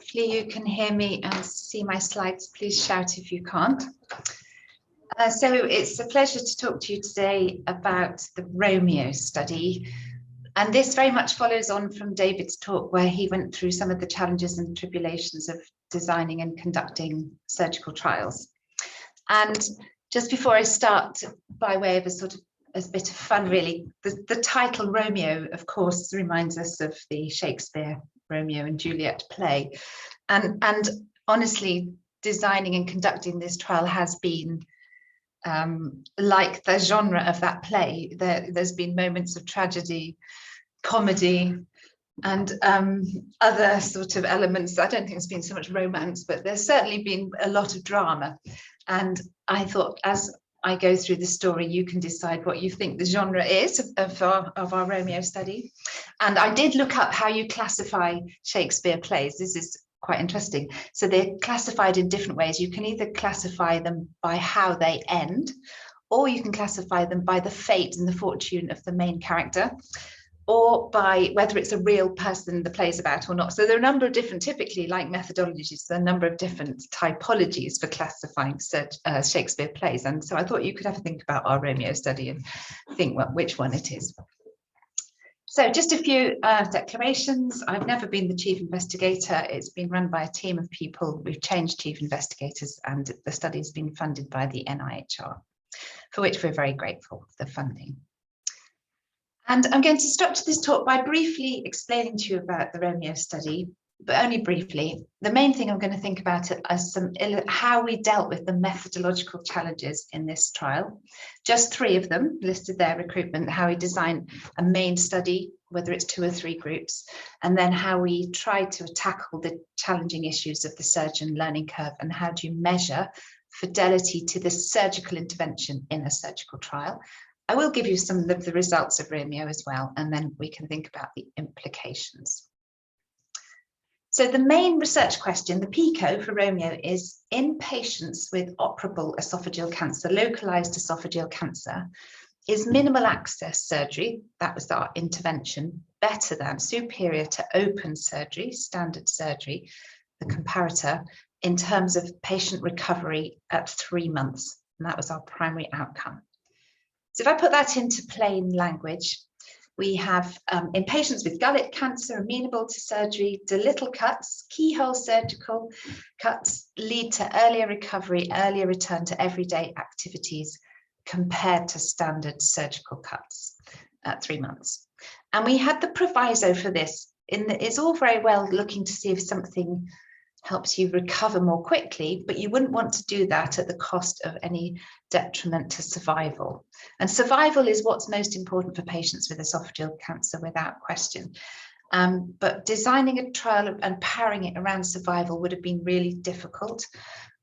Hopefully you can hear me and see my slides. Please shout if you can't. So it's a pleasure to talk to you today about the Romeo study. And this very much follows on from David's talk, where he went through some of the challenges and tribulations of designing and conducting surgical trials. And just before I start, by way of a bit of fun, really, the title Romeo, of course, reminds us of the Shakespeare Romeo and Juliet play. And honestly, designing and conducting this trial has been like the genre of that play. There's been moments of tragedy, comedy, and other sort of elements. I don't think it's been so much romance, but there's certainly been a lot of drama. And I thought, as I go through the story, you can decide what you think the genre is of our Romeo study. And I did look up how you classify Shakespeare plays. This is quite interesting. So they're classified in different ways. You can either classify them by how they end, or you can classify them by the fate and the fortune of the main character, or by whether it's a real person the play's about or not. So there are a number of different, typically like methodologies, there are a number of different typologies for classifying Shakespeare plays. And so I thought you could have a think about our Romeo study and think which one it is. So just a few declarations. I've never been the chief investigator. It's been run by a team of people. We've changed chief investigators, and the study has been funded by the NIHR, for which we're very grateful for the funding. And I'm going to structure this talk by briefly explaining to you about the Romeo study, but only briefly. The main thing I'm going to think about it as how we dealt with the methodological challenges in this trial. Just 3 of them listed there: recruitment, how we design a main study, whether it's 2 or 3 groups, and then how we try to tackle the challenging issues of the surgeon learning curve, and how do you measure fidelity to the surgical intervention in a surgical trial. I will give you some of the results of Romeo as well, and then we can think about the implications. So the main research question, the PICO for Romeo, is in patients with operable esophageal cancer, localized esophageal cancer, is minimal access surgery, that was our intervention, better than, superior to open surgery, standard surgery, the comparator, in terms of patient recovery at 3 months, and that was our primary outcome. So if I put that into plain language, we have in patients with gullet cancer amenable to surgery, the little cuts, keyhole surgical cuts lead to earlier recovery, earlier return to everyday activities compared to standard surgical cuts at 3 months. And we had the proviso for this. It's all very well looking to see if something helps you recover more quickly, but you wouldn't want to do that at the cost of any detriment to survival. And survival is what's most important for patients with esophageal cancer, without question. But designing a trial and powering it around survival would have been really difficult.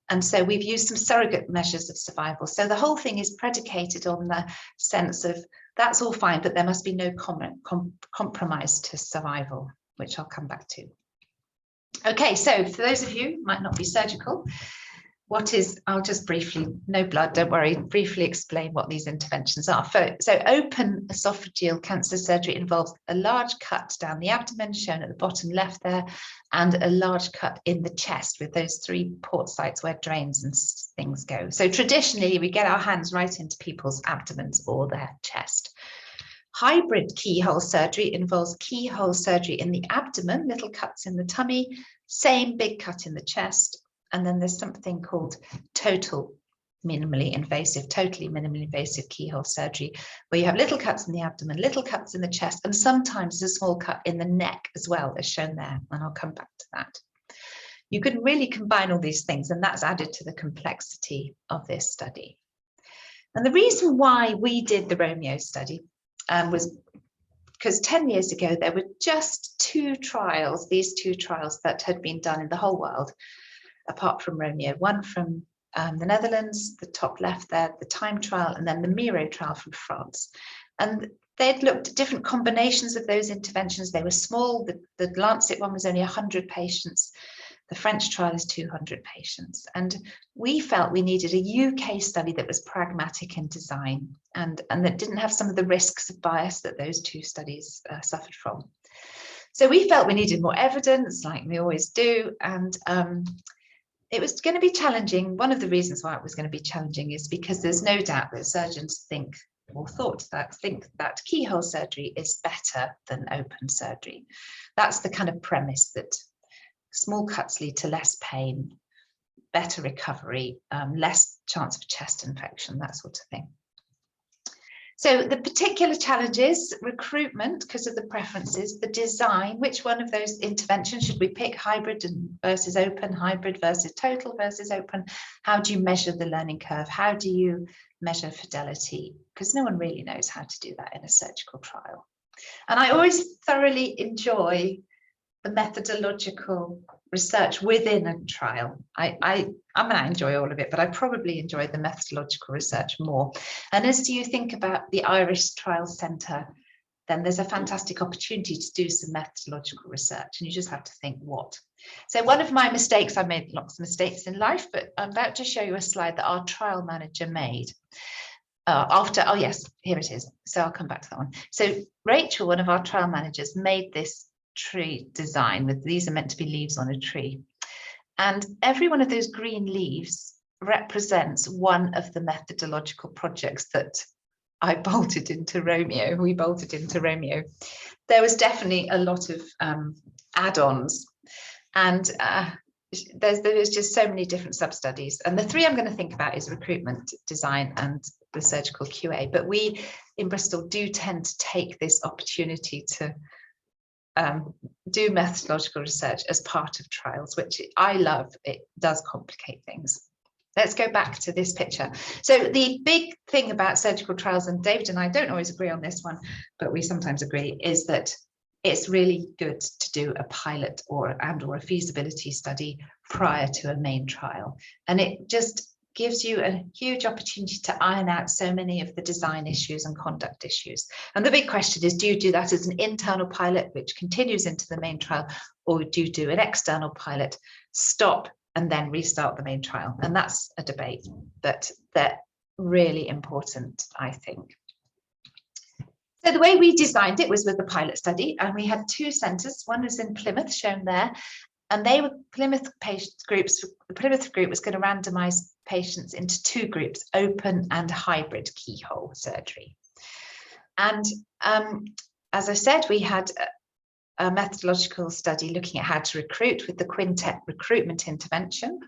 And so we've used some surrogate measures of survival. So the whole thing is predicated on the sense of that's all fine, but there must be no compromise to survival, which I'll come back to. Okay, so for those of you who might not be surgical, I'll just briefly, no blood, don't worry, briefly explain what these interventions are. So open esophageal cancer surgery involves a large cut down the abdomen, shown at the bottom left there, and a large cut in the chest with those 3 port sites where drains and things go. So traditionally, we get our hands right into people's abdomens or their chest. Hybrid keyhole surgery involves keyhole surgery in the abdomen, little cuts in the tummy, same big cut in the chest, and then there's something called totally minimally invasive keyhole surgery, where you have little cuts in the abdomen, little cuts in the chest, and sometimes a small cut in the neck as well, as shown there, and I'll come back to that. You can really combine all these things, and that's added to the complexity of this study. And the reason why we did the Romeo study was because 10 years ago, there were just 2 trials, these 2 trials that had been done in the whole world, apart from Romeo, one from the Netherlands, the top left there, the Time trial, and then the Miro trial from France. And they'd looked at different combinations of those interventions. They were small. The Lancet one was only 100 patients. The French trial is 200 patients. And we felt we needed a UK study that was pragmatic in design and that didn't have some of the risks of bias that those 2 studies suffered from. So we felt we needed more evidence, like we always do, and it was going to be challenging. One of the reasons why it was going to be challenging is because there's no doubt that surgeons think that keyhole surgery is better than open surgery. That's the kind of premise, that small cuts lead to less pain, better recovery, less chance of chest infection, that sort of thing. So the particular challenges: recruitment, because of the preferences; the design, which one of those interventions should we pick, hybrid versus open, hybrid versus total versus open? How do you measure the learning curve? How do you measure fidelity? Because no one really knows how to do that in a surgical trial. And I always thoroughly enjoy the methodological research within a trial. I enjoy all of it, but I probably enjoy the methodological research more. And as you think about the Irish Trial Centre, then there's a fantastic opportunity to do some methodological research, and you just have to think what. So one of my mistakes, I made lots of mistakes in life, but I'm about to show you a slide that our trial manager made. Oh yes, here it is. So I'll come back to that one. So Rachel, one of our trial managers, made this tree design with, these are meant to be leaves on a tree, and every one of those green leaves represents one of the methodological projects that I bolted into Romeo. We bolted into Romeo. There was definitely a lot of add-ons, and there's just so many different sub-studies, and the three I'm going to think about is recruitment, design, and the surgical QA. But we in Bristol do tend to take this opportunity to do methodological research as part of trials, which I love. It does complicate things. Let's go back to this picture. So the big thing about surgical trials, and David and I don't always agree on this one, but we sometimes agree, is that it's really good to do a pilot or a feasibility study prior to a main trial. And it just gives you a huge opportunity to iron out so many of the design issues and conduct issues. And the big question is, do you do that as an internal pilot, which continues into the main trial, or do you do an external pilot, stop, and then restart the main trial? And that's a debate, but they're really important, I think. So the way we designed it was with the pilot study, and we had two centres. One was in Plymouth, shown there, and they were Plymouth patient groups. The Plymouth group was going to randomise patients into two groups, open and hybrid keyhole surgery. And as I said, we had a methodological study looking at how to recruit with the quintet recruitment intervention.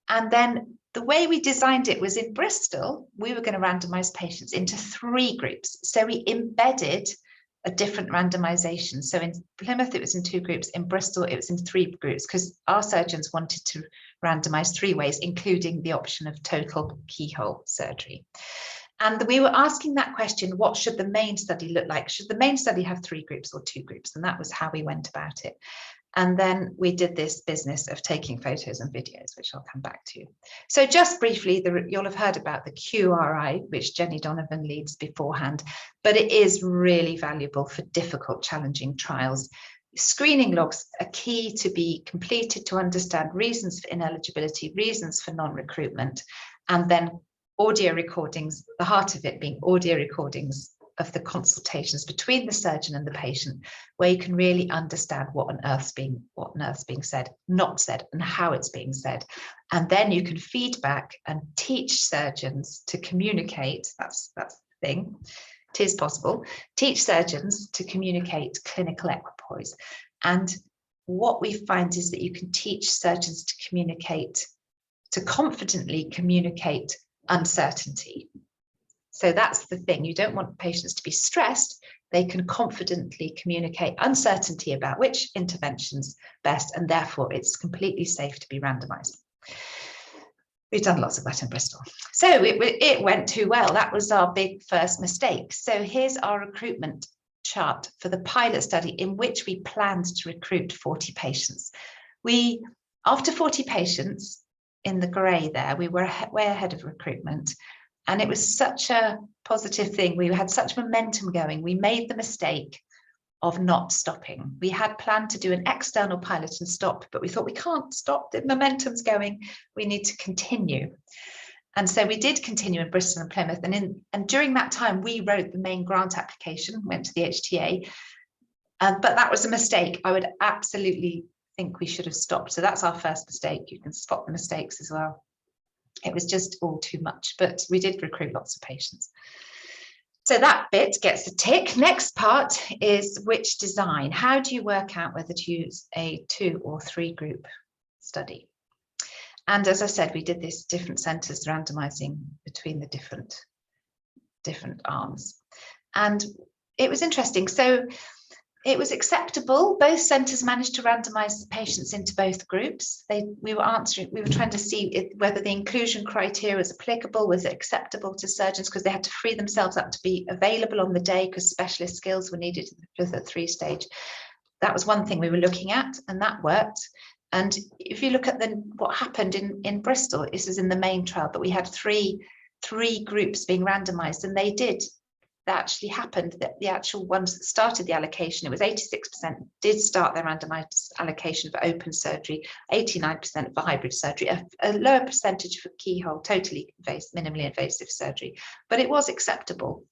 And then the way we designed it was, in Bristol, we were going to randomise patients into three groups. So we embedded a different randomization. So in Plymouth, it was in two groups. In Bristol, it was in three groups, because our surgeons wanted to randomize three ways, including the option of total keyhole surgery. And we were asking that question, what should the main study look like? Should the main study have three groups or two groups? And that was how we went about it. And then we did this business of taking photos and videos, which I'll come back to. So just briefly, you'll have heard about the QRI, which Jenny Donovan leads beforehand, but it is really valuable for difficult, challenging trials. Screening logs are key to be completed to understand reasons for ineligibility, reasons for non-recruitment, and then audio recordings, the heart of it being audio recordings of the consultations between the surgeon and the patient, where you can really understand what on earth's being said, not said, and how it's being said. And then you can feed back and teach surgeons to communicate. That's the thing. It is possible. Teach surgeons to communicate clinical equipoise. And what we find is that you can teach surgeons to communicate, to confidently communicate uncertainty. So that's the thing. You don't want patients to be stressed. They can confidently communicate uncertainty about which intervention's best, and therefore it's completely safe to be randomized. We've done lots of that in Bristol. So it went too well. That was our big first mistake. So here's our recruitment chart for the pilot study, in which we planned to recruit 40 patients. After 40 patients, in the grey there, we were way ahead of recruitment. And it was such a positive thing. We had such momentum going. We made the mistake of not stopping. We had planned to do an external pilot and stop, but we thought, we can't stop. The momentum's going. We need to continue. And so we did continue in Bristol and Plymouth. And during that time, we wrote the main grant application, went to the HTA. But that was a mistake. I would absolutely think we should have stopped. So that's our first mistake. You can spot the mistakes as well. It was just all too much, but we did recruit lots of patients. So that bit gets a tick. Next part is which design. How do you work out whether to use a 2 or 3 group study? And as I said, we did this different centres randomising between the different arms. And it was interesting. So it was acceptable. Both centres managed to randomise the patients into both groups. We were trying to see whether the inclusion criteria was applicable, was it acceptable to surgeons, because they had to free themselves up to be available on the day because specialist skills were needed for the 3-stage. That was one thing we were looking at, and that worked. And if you look at what happened in Bristol, this is in the main trial, but we had three groups being randomised, and that actually happened, that the actual ones that started the allocation, it was 86% did start their randomised allocation for open surgery, 89% for hybrid surgery, a lower percentage for keyhole, totally minimally invasive surgery, but it was acceptable.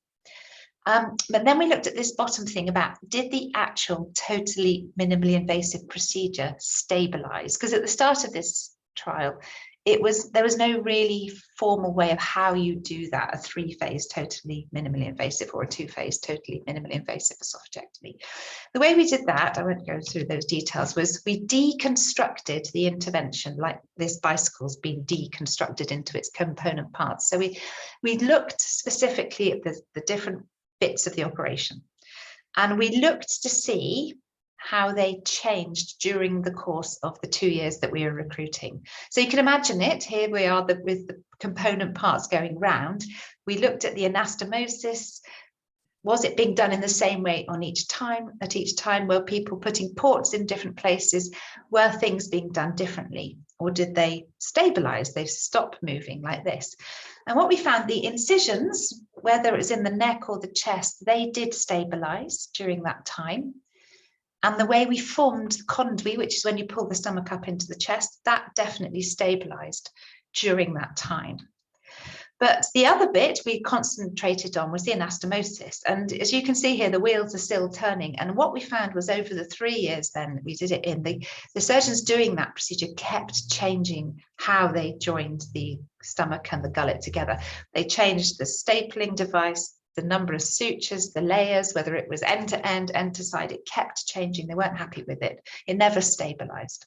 But then we looked at this bottom thing about, did the actual totally minimally invasive procedure stabilise? Because at the start of this trial, there was no really formal way of how you do that, a 3-phase totally minimally invasive or a 2-phase totally minimally invasive esophagectomy. The way we did that, I won't go through those details, was we deconstructed the intervention, like this bicycle's been deconstructed into its component parts. So we looked specifically at the different bits of the operation, and we looked to see how they changed during the course of the 2 years that we were recruiting. So you can imagine it, here we are with the component parts going round. We looked at the anastomosis. Was it being done in the same way at each time? Were people putting ports in different places? Were things being done differently? Or did they stabilize? They stop moving like this. And what we found, the incisions, whether it was in the neck or the chest, they did stabilize during that time. And the way we formed the conduit, which is when you pull the stomach up into the chest, that definitely stabilized during that time. But the other bit we concentrated on was the anastomosis. And as you can see here, the wheels are still turning. And what we found was over the 3 years then we did it in, the surgeons doing that procedure kept changing how they joined the stomach and the gullet together. They changed the stapling device, the number of sutures, the layers, whether it was end to end, end to side, it kept changing. They weren't happy with it. It never stabilized.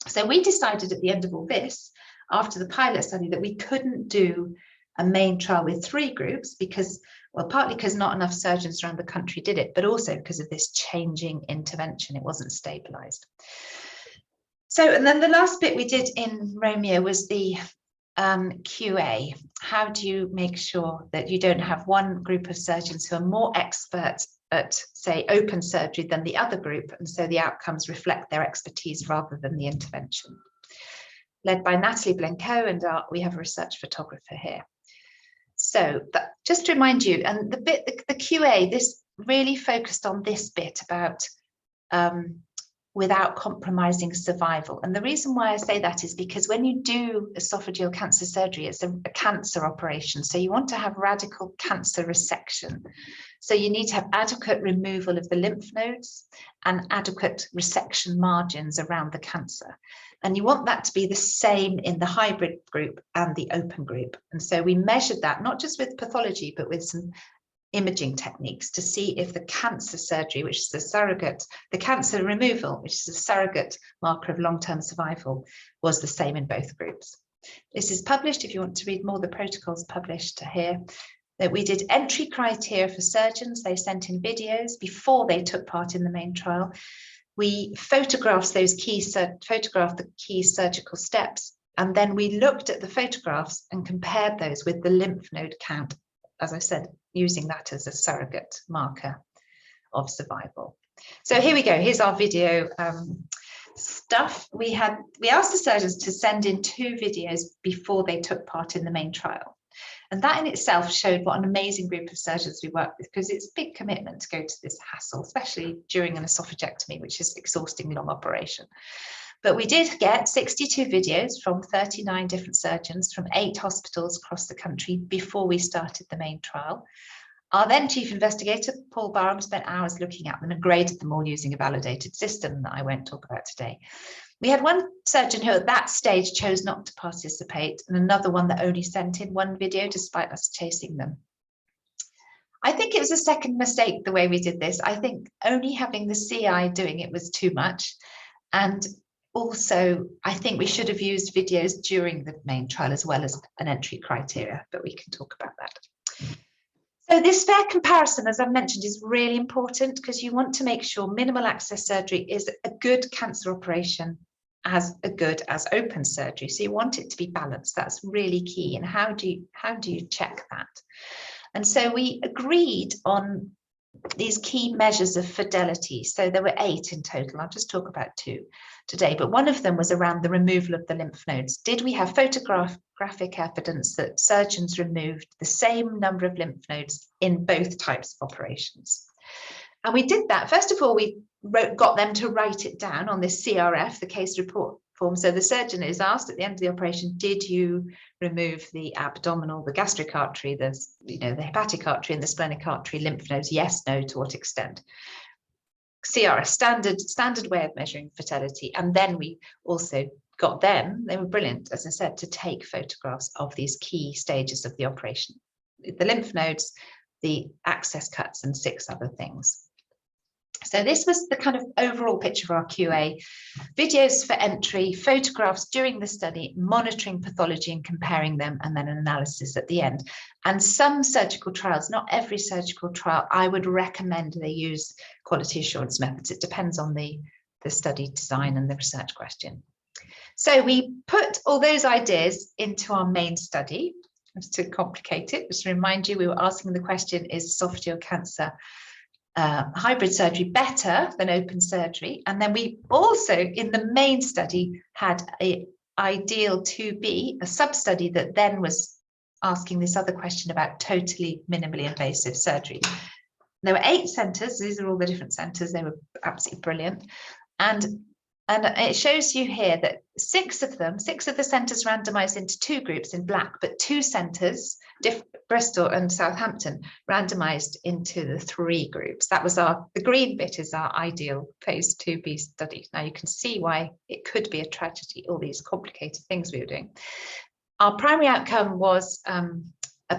So we decided at the end of all this, after the pilot study, that we couldn't do a main trial with 3 groups because, well, partly because not enough surgeons around the country did it, but also because of this changing intervention. It wasn't stabilized. So, and then the last bit we did in Romeo was the QA. How do you make sure that you don't have one group of surgeons who are more expert at, say, open surgery than the other group, and so the outcomes reflect their expertise rather than the intervention? Led by Natalie Blencoe, and we have a research photographer here. So just to remind you, and the QA, this really focused on this bit about without compromising survival. And the reason why I say that is because when you do esophageal cancer surgery, it's a cancer operation. So you want to have radical cancer resection. So you need to have adequate removal of the lymph nodes and adequate resection margins around the cancer. And you want that to be the same in the hybrid group and the open group. And so we measured that, not just with pathology, but with some imaging techniques to see if the cancer surgery, which is the surrogate, the cancer removal, which is a surrogate marker of long-term survival, was the same in both groups. This is published, if you want to read more, the protocols published here. That we did entry criteria for surgeons. They sent in videos before they took part in the main trial. We photographed the key surgical steps, and then we looked at the photographs and compared those with the lymph node count, as I said, using that as a surrogate marker of survival. So here we go. Here's our video stuff. We asked the surgeons to send in 2 videos before they took part in the main trial. And that in itself showed what an amazing group of surgeons we work with, because it's a big commitment to go to this hassle, especially during an esophagectomy, which is an exhausting long operation. But we did get 62 videos from 39 different surgeons from 8 hospitals across the country before we started the main trial. Our then chief investigator, Paul Barham, spent hours looking at them and graded them all using a validated system that I won't talk about today. We had one surgeon who at that stage chose not to participate, and another one that only sent in one video despite us chasing them. I think it was a second mistake the way we did this. I think only having the CI doing it was too much. And also, I think we should have used videos during the main trial as well as an entry criteria, but we can talk about that. So this fair comparison, as I've mentioned, is really important because you want to make sure minimal access surgery is a good cancer operation as good as open surgery. So you want it to be balanced. That's really key. And how do you check that? And so we agreed on these key measures of fidelity. So there were 8 in total. I'll just talk about 2 today, but one of them was around the removal of the lymph nodes. Did we have photographic evidence that surgeons removed the same number of lymph nodes in both types of operations? And we did that. First of all, we got them to write it down on this CRF, the case report form. So the surgeon is asked at the end of the operation, did you remove the abdominal, the gastric artery, the hepatic artery and the splenic artery lymph nodes? Yes, no, to what extent? CRF, standard way of measuring fertility. And then we also got them, they were brilliant, as I said, to take photographs of these key stages of the operation. The lymph nodes, the access cuts, and 6 other things. So this was the kind of overall picture of our QA. Videos for entry, photographs during the study, monitoring pathology and comparing them, and then an analysis at the end. And some surgical trials, not every surgical trial, I would recommend they use quality assurance methods. It depends on the study design and the research question. So we put all those ideas into our main study. Just to complicate it, just to remind you, we were asking the question, is esophageal cancer hybrid surgery better than open surgery? And then we also, in the main study, had an ideal 2B, a sub-study that then was asking this other question about totally minimally invasive surgery. There were 8 centres. These are all the different centres. They were absolutely brilliant. And it shows you here that 6 of the centres randomised into 2 groups in black, but 2 centres, Bristol and Southampton, randomised into the 3 groups. That was the green bit is our ideal phase 2B study. Now you can see why it could be a tragedy, all these complicated things we were doing. Our primary outcome was a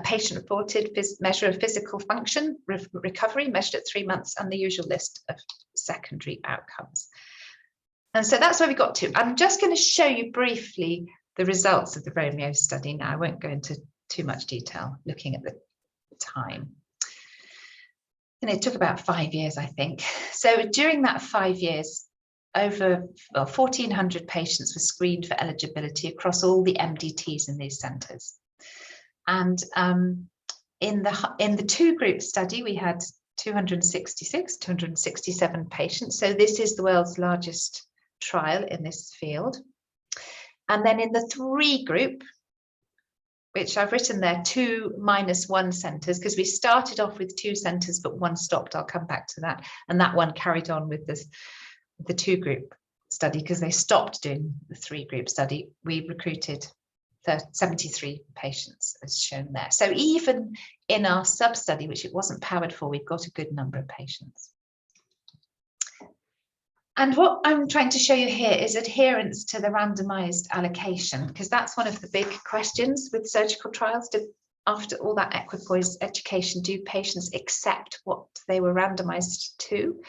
patient-reported measure of physical function recovery measured at 3 months, and the usual list of secondary outcomes. And so that's where we got to. I'm just going to show you briefly the results of the Romeo study now. I won't go into too much detail looking at the time. And it took about 5 years, I think. So during that 5 years, over 1,400 patients were screened for eligibility across all the MDTs in these centres. And in the 2-group study, we had 267 patients. So this is the world's largest trial in this field. And then in the 3 group, which I've written there, 2 minus 1 centres, because we started off with 2 centres, but 1 stopped. I'll come back to that. And that one carried on with the 2-group study because they stopped doing the 3-group study. We recruited 73 patients, as shown there. So even in our sub-study, which it wasn't powered for, we've got a good number of patients. And what I'm trying to show you here is adherence to the randomised allocation, because that's one of the big questions with surgical trials. After all that equipoise education, do patients accept what they were randomised to?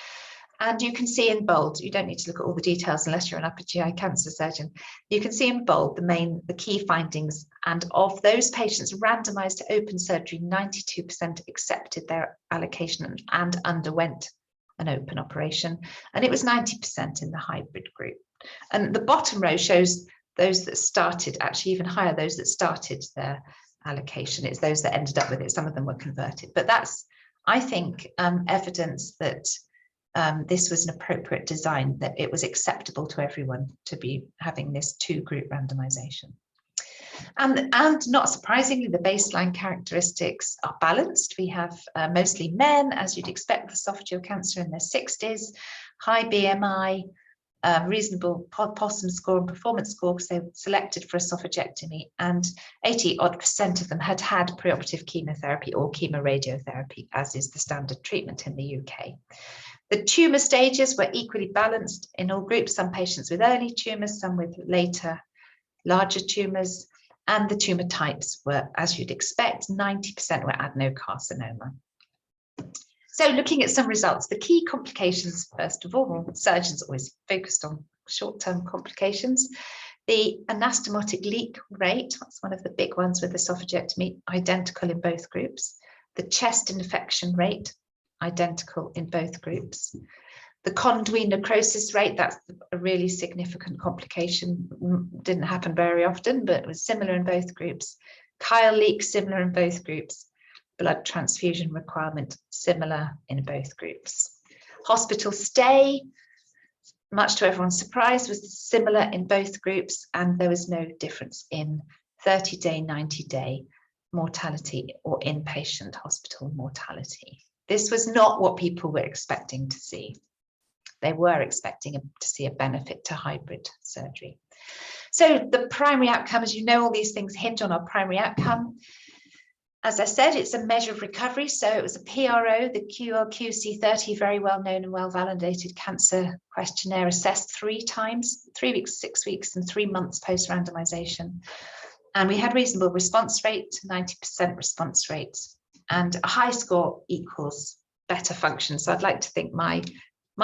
And you can see in bold, you don't need to look at all the details unless you're an upper GI cancer surgeon. You can see in bold the key findings. And of those patients randomised to open surgery, 92% accepted their allocation and underwent an open operation, and it was 90% in the hybrid group. And the bottom row shows those that started, actually even higher, those that started their allocation. It's those that ended up with it. Some of them were converted, but that's, I think, evidence that this was an appropriate design, that it was acceptable to everyone to be having this 2-group randomization. And not surprisingly, the baseline characteristics are balanced. We have mostly men, as you'd expect with esophageal cancer, in their 60s, high BMI, reasonable possum score and performance score because they were selected for esophagectomy, and 80% of them had had preoperative chemotherapy or chemoradiotherapy, as is the standard treatment in the UK. The tumour stages were equally balanced in all groups, some patients with early tumours, some with later larger tumours, and the tumour types were, as you'd expect, 90% were adenocarcinoma. So looking at some results, the key complications, first of all, surgeons always focused on short-term complications. The anastomotic leak rate, that's one of the big ones with esophagectomy, identical in both groups. The chest infection rate, identical in both groups. The conduit necrosis rate, that's a really significant complication, didn't happen very often, but was similar in both groups. Chyle leak, similar in both groups. Blood transfusion requirement, similar in both groups. Hospital stay, much to everyone's surprise, was similar in both groups, and there was no difference in 30-day, 90-day mortality or inpatient hospital mortality. This was not what people were expecting to see. They were expecting to see a benefit to hybrid surgery. So the primary outcome, as you know, all these things hinge on our primary outcome. As I said, it's a measure of recovery. So it was a PRO, the QLQ-C30, very well known and well validated cancer questionnaire, assessed 3 times, 3 weeks, 6 weeks, and 3 months post randomization. And we had reasonable response rate, 90% response rate, and a high score equals better function. So I'd like to think my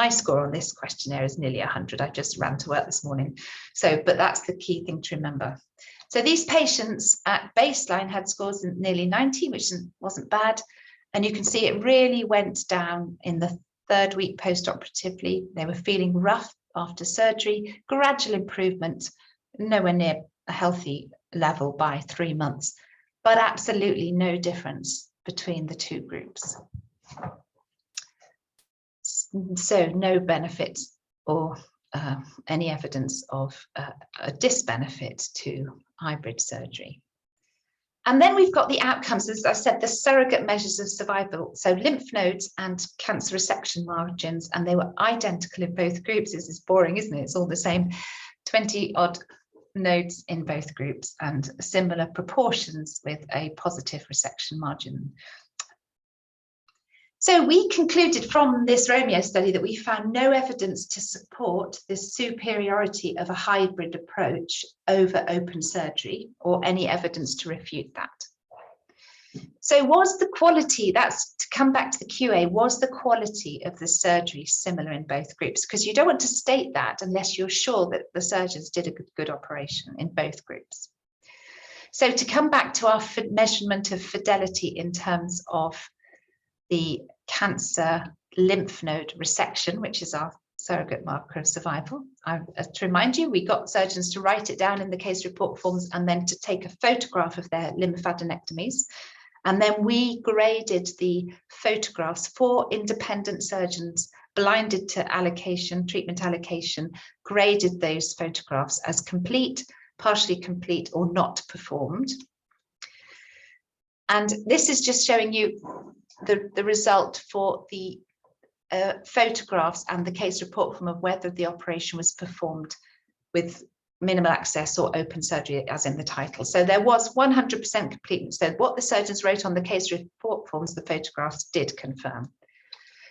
score on this questionnaire is nearly 100. I just ran to work this morning. So, but that's the key thing to remember. So these patients at baseline had scores in nearly 90, which wasn't bad. And you can see it really went down in the 3rd week post-operatively. They were feeling rough after surgery, gradual improvement, nowhere near a healthy level by 3 months, but absolutely no difference between the 2 groups. So no benefit or any evidence of a disbenefit to hybrid surgery. And then we've got the outcomes, as I said, the surrogate measures of survival. So lymph nodes and cancer resection margins, and they were identical in both groups. This is boring, isn't it? It's all the same, 20-odd nodes in both groups and similar proportions with a positive resection margin. So we concluded from this Romeo study that we found no evidence to support the superiority of a hybrid approach over open surgery, or any evidence to refute that. So was the quality, that's to come back to the QA, was the quality of the surgery similar in both groups? Because you don't want to state that unless you're sure that the surgeons did a good operation in both groups. So to come back to our measurement of fidelity in terms of the cancer lymph node resection, which is our surrogate marker of survival. To remind you, we got surgeons to write it down in the case report forms and then to take a photograph of their lymphadenectomies. And then we graded the photographs for independent surgeons, blinded to allocation, treatment allocation, graded those photographs as complete, partially complete, or not performed. And this is just showing you the result for the photographs and the case report form of whether the operation was performed with minimal access or open surgery, as in the title. So there was 100% completeness. So what the surgeons wrote on the case report forms, the photographs did confirm.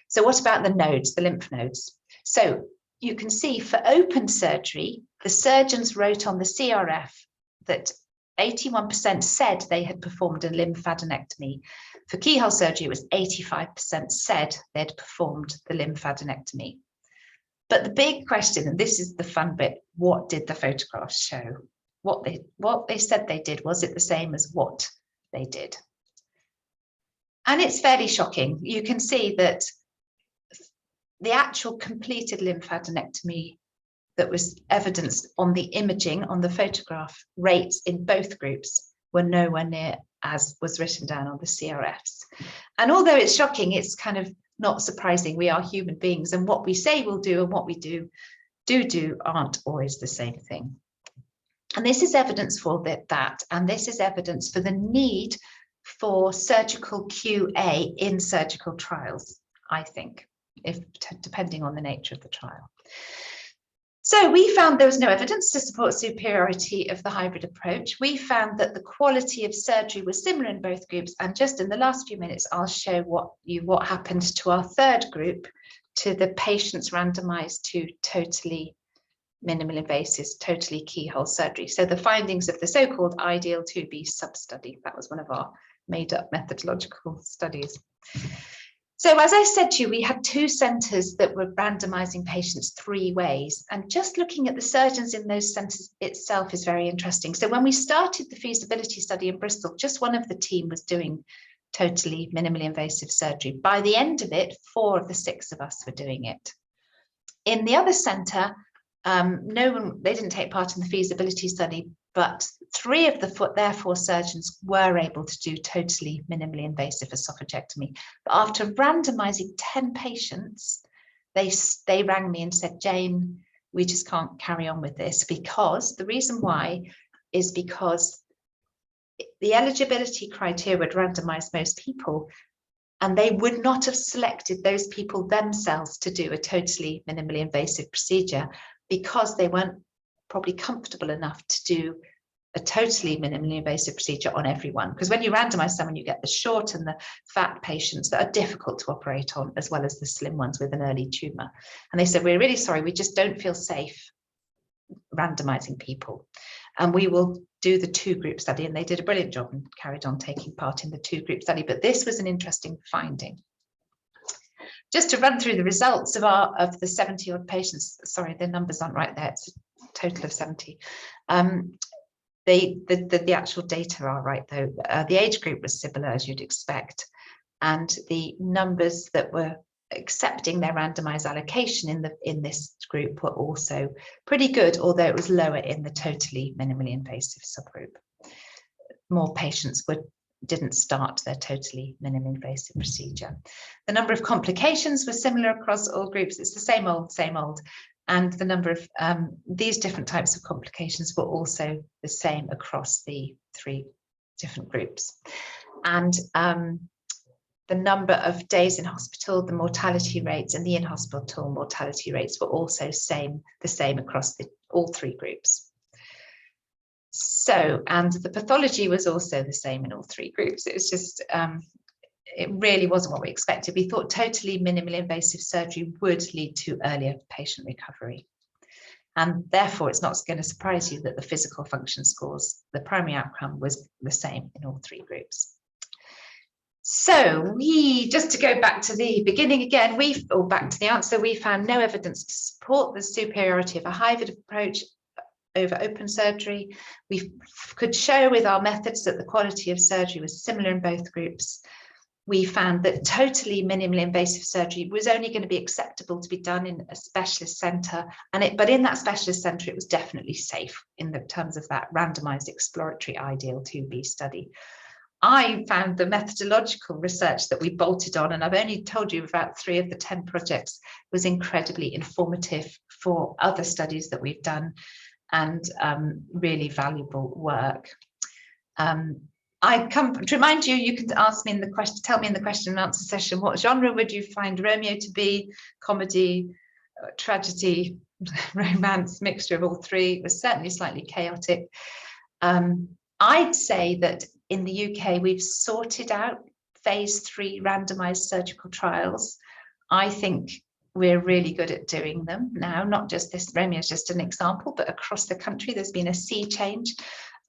So what about the nodes, the lymph nodes? So you can see for open surgery, the surgeons wrote on the CRF that 81% said they had performed a lymphadenectomy. For keyhole surgery, it was 85% said they'd performed the lymphadenectomy. But the big question, and this is the fun bit, what did the photographs show? What they said they did, was it the same as what they did? And it's fairly shocking. You can see that the actual completed lymphadenectomy that was evidenced on the imaging, on the photograph, rates in both groups were nowhere near as was written down on the CRFs. And although it's shocking, it's kind of not surprising. We are human beings, and what we say we'll do and what we do aren't always the same thing. And this is evidence for that, and this is evidence for the need for surgical QA in surgical trials, I think, depending on the nature of the trial. So we found there was no evidence to support superiority of the hybrid approach. We found that the quality of surgery was similar in both groups. And just in the last few minutes, I'll show what happened to our third group, to the patients randomized to totally minimal invasive, totally keyhole surgery. So the findings of the so-called ideal 2B sub-study, that was one of our made-up methodological studies. So as I said to you, we had 2 centres that were randomising patients 3 ways, and just looking at the surgeons in those centres itself is very interesting. So when we started the feasibility study in Bristol, just one of the team was doing totally minimally invasive surgery. By the end of it, 4 of the 6 of us were doing it. In the other centre, they didn't take part in the feasibility study, but 3 of their 4 surgeons were able to do totally minimally invasive esophagectomy. But after randomizing 10 patients, they rang me and said, Jane, we just can't carry on with this, because the reason why is because the eligibility criteria would randomize most people, and they would not have selected those people themselves to do a totally minimally invasive procedure, because they weren't probably comfortable enough to do a totally minimally invasive procedure on everyone. Because when you randomize someone, you get the short and the fat patients that are difficult to operate on, as well as the slim ones with an early tumor. And they said, we're really sorry, we just don't feel safe randomizing people. And we will do the 2-group study. And they did a brilliant job and carried on taking part in the 2-group study. But this was an interesting finding. Just to run through the results of the 70 odd patients, sorry, the numbers aren't right there, it's a total of 70. The actual data are right though. The age group was similar, as you'd expect, and the numbers that were accepting their randomized allocation in this group were also pretty good, although it was lower in the totally minimally invasive subgroup. More patients didn't start their totally minimally invasive procedure. The number of complications was similar across all groups. It's the same old. And the number of these different types of complications were also the same across the 3 different groups. And the number of days in hospital, the mortality rates, and the in-hospital mortality rates were also the same across all 3 groups. So, and the pathology was also the same in all 3 groups. It was just, it really wasn't what we expected. We thought totally minimally invasive surgery would lead to earlier patient recovery. And therefore, it's not going to surprise you that the physical function scores, the primary outcome was the same in all 3 groups. So just to go back to the beginning again, or back to the answer, we found no evidence to support the superiority of a hybrid approach over open surgery. We could show with our methods that the quality of surgery was similar in both groups. We found that totally minimally invasive surgery was only going to be acceptable to be done in a specialist centre, but in that specialist centre it was definitely safe in the terms of that randomised exploratory ideal 2B study. I found the methodological research that we bolted on, and I've only told you about 3 of the 10 projects, was incredibly informative for other studies that we've done, and really valuable work. I come to remind you, you can ask me in the question, tell me in the question and answer session, what genre would you find Romeo to be? Comedy, tragedy, romance, mixture of all 3. It was certainly slightly chaotic. I'd say that in the UK, we've sorted out phase 3 randomized surgical trials. I think we're really good at doing them now, not just this, Romeo is just an example, but across the country, there's been a sea change,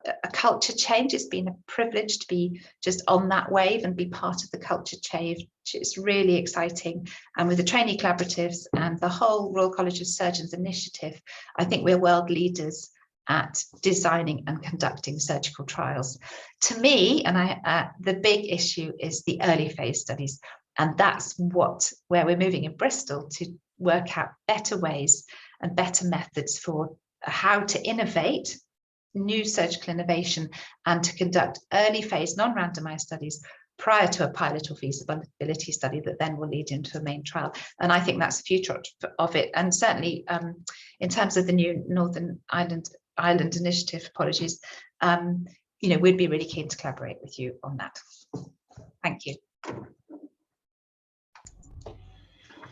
a culture change. It's been a privilege to be just on that wave and be part of the culture change. It's really exciting. And with the trainee collaboratives and the whole Royal College of Surgeons initiative, I think we're world leaders at designing and conducting surgical trials. To me, and the big issue is the early phase studies. And that's where we're moving in Bristol, to work out better ways and better methods for how to innovate, new surgical innovation, and to conduct early phase non-randomized studies prior to a pilot or feasibility study that then will lead into a main trial. And I think that's the future of it. And certainly in terms of the new Northern Ireland initiative, apologies, we'd be really keen to collaborate with you on that. Thank you.